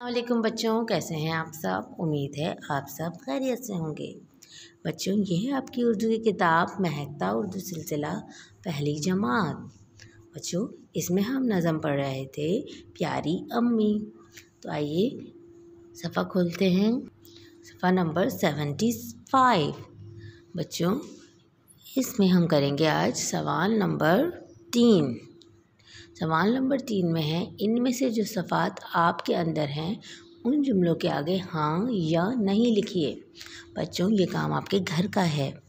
वालेकुम बच्चों, कैसे हैं आप सब। उम्मीद है आप सब खैरियत से होंगे। बच्चों, ये है आपकी उर्दू की किताब महकता उर्दू सिलसिला पहली जमात। बच्चों, इसमें हम नज़म पढ़ रहे थे प्यारी अम्मी। तो आइए सफ़ा खोलते हैं, सफ़ा नंबर 75। बच्चों, इसमें हम करेंगे आज सवाल नंबर 3। सवाल नंबर 3 में है, इनमें से जो सफ़ात आपके अंदर हैं उन जुमलों के आगे हाँ या नहीं लिखिए। बच्चों, ये काम आपके घर का है,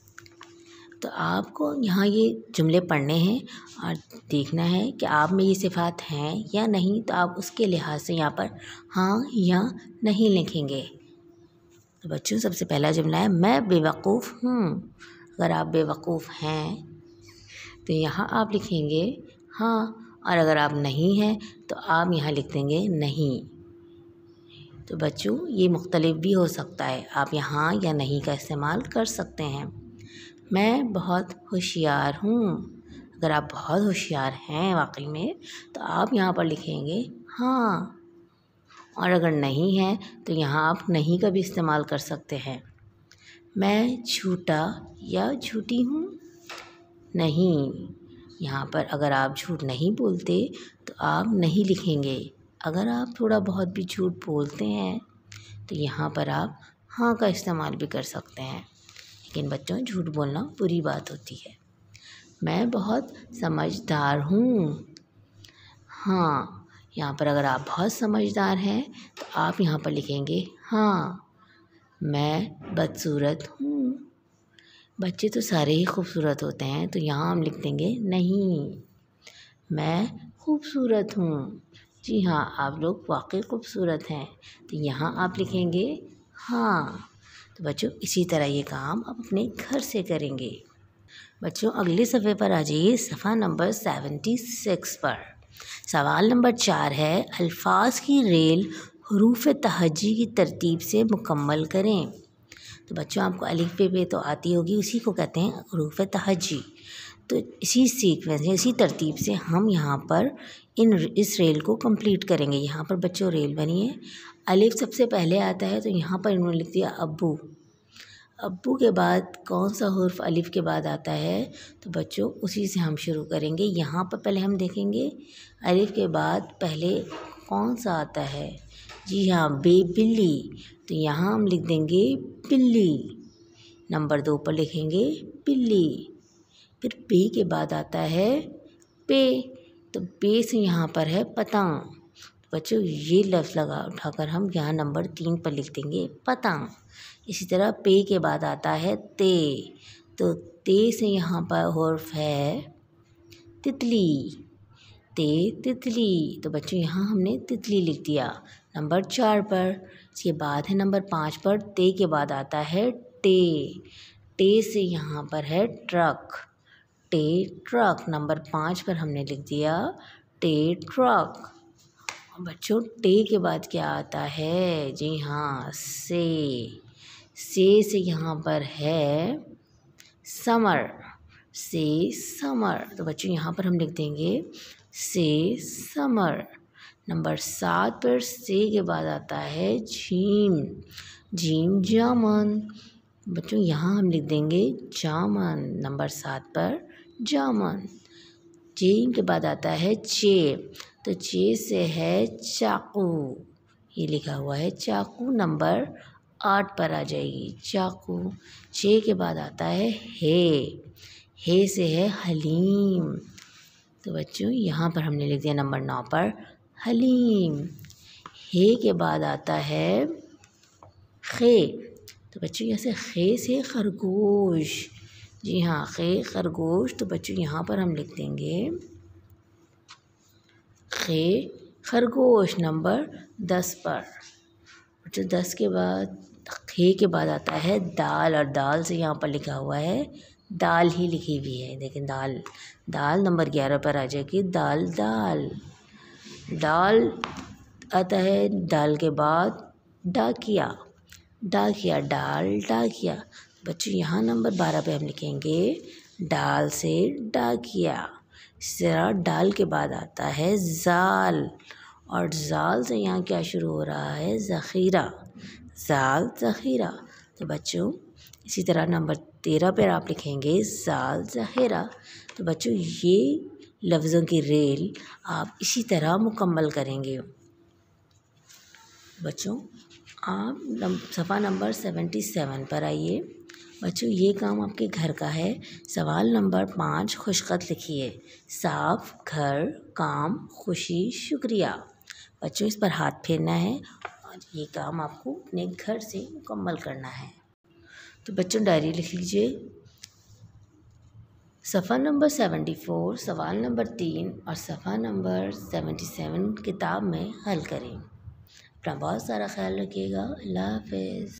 तो आपको यहाँ ये जुमले पढ़ने हैं और देखना है कि आप में ये सिफ़ात हैं या नहीं। तो आप उसके लिहाज से यहाँ पर हाँ या नहीं लिखेंगे। तो बच्चों, सबसे पहला जुमला है, मैं बेवकूफ़ हूँ। अगर आप बेवकूफ़ हैं तो यहाँ आप लिखेंगे हाँ, और अगर आप नहीं हैं तो आप यहाँ लिख देंगे नहीं। तो बच्चों, ये मुख्तलिफ भी हो सकता है, आप यहाँ या नहीं का इस्तेमाल कर सकते हैं। मैं बहुत होशियार हूँ। अगर आप बहुत होशियार हैं वाकई में तो आप यहाँ पर लिखेंगे हाँ, और अगर नहीं है तो यहाँ आप नहीं का भी इस्तेमाल कर सकते हैं। मैं झूठा या झूठी हूँ। नहीं, यहाँ पर अगर आप झूठ नहीं बोलते तो आप नहीं लिखेंगे। अगर आप थोड़ा बहुत भी झूठ बोलते हैं तो यहाँ पर आप हाँ का इस्तेमाल भी कर सकते हैं। लेकिन बच्चों, झूठ बोलना बुरी बात होती है। मैं बहुत समझदार हूँ। हाँ, यहाँ पर अगर आप बहुत समझदार हैं तो आप यहाँ पर लिखेंगे हाँ। मैं बदसूरत हूँ। बच्चे तो सारे ही खूबसूरत होते हैं, तो यहाँ हम लिख देंगे नहीं। मैं खूबसूरत हूँ। जी हाँ, आप लोग वाकई खूबसूरत हैं, तो यहाँ आप लिखेंगे हाँ। तो बच्चों, इसी तरह ये काम आप अपने घर से करेंगे। बच्चों, अगले सफ़े पर आ जाइए, सफ़ा नंबर 76 पर। सवाल नंबर 4 है, अल्फाज की रेल हरूफ तहज्जी की तरतीब से मुकम्मल करें। तो बच्चों, आपको अलिफ पे तो आती होगी, उसी को कहते हैं हरूफ तहज्जी। तो इसी सीक्वेंस में, इसी तरतीब से हम यहाँ पर इस रेल को कंप्लीट करेंगे। यहाँ पर बच्चों रेल बनी है, अलिफ सबसे पहले आता है, तो यहाँ पर इन्होंने लिख दिया अब्बू। अब्बू के बाद कौन सा हुर्फ अलिफ के बाद आता है, तो बच्चों उसी से हम शुरू करेंगे। यहाँ पर पहले हम देखेंगे अलिफ के बाद पहले कौन सा आता है। जी हाँ, बिल्ली। तो यहाँ हम लिख देंगे बिल्ली। नंबर 2 पर लिखेंगे बिल्ली। फिर पे के बाद आता है पे, तो पे से यहाँ पर है पतंग। तो बच्चों, ये लफ्ज़ उठाकर हम यहाँ नंबर 3 पर लिख देंगे पतंग। इसी तरह पे के बाद आता है ते, तो ते से यहाँ पर हुर्फ है तितली। ते तितली। तो बच्चों, यहाँ हमने तितली लिख दिया नंबर 4 पर। इसके बाद है नंबर 5 पर, ते के बाद आता है टे। टे से यहाँ पर है ट्रक। टे ट्रक। नंबर 5 पर हमने लिख दिया टे ट्रक। बच्चों, टे के बाद क्या आता है। जी हाँ, से यहाँ पर है समर। से समर। तो बच्चों, यहाँ पर हम लिख देंगे से समर। नंबर 7 पर से के बाद आता है झीम। झीम जामन। बच्चों, यहाँ हम लिख देंगे जामन। नंबर 7 पर जामन। झीम के बाद आता है चे, तो चे से है चाकू। ये लिखा हुआ है चाकू। नंबर 8 पर आ जाएगी चाकू। चे के बाद आता है हे से है हलीम। तो बच्चों, यहाँ पर हमने लिख दिया नंबर 9 पर हलीम। हे के बाद आता है खे। तो बच्चों, यहाँ से खे से खरगोश। जी हाँ, खे खरगोश। तो बच्चों, यहाँ पर हम लिख देंगे खे खरगोश। नंबर 10 पर। बच्चों, 10 के बाद खे के बाद आता है दाल, और दाल से यहाँ पर लिखा हुआ है दाल ही लिखी हुई है। लेकिन दाल नंबर 11 पर आ जाएगी दाल। दाल आता है, दाल के बाद डाकिया। डाकिया। बच्चों, यहाँ नंबर 12 पे हम लिखेंगे डाल से डाकिया। इस तरह डाल के बाद आता है जाल, और ज़ाल से यहाँ क्या शुरू हो रहा है, ज़ख़ीरा, ज़ाल ज़ख़ीरा। तो बच्चों इसी तरह नंबर 13 पर आप लिखेंगे ज़ाल ज़ख़ीरा। तो बच्चों ये लफ्ज़ों की रेल आप इसी तरह मुकम्मल करेंगे। बच्चों आप सफ़ा नंबर 77 पर आइए। बच्चों ये काम आपके घर का है। सवाल नंबर 5 खुशख़त लिखिए। साफ़, घर, काम, खुशी, शुक्रिया। बच्चों इस पर हाथ फेरना है और ये काम आपको अपने घर से मुकम्मल करना है। तो बच्चों डायरी लिख लीजिए। सफ़ा नंबर 74, सवाल नंबर 3 और सफ़ा नंबर 77 किताब में हल करें। अपना बहुत सारा ख्याल रखिएगा। अल्लाह हाफ़िज़।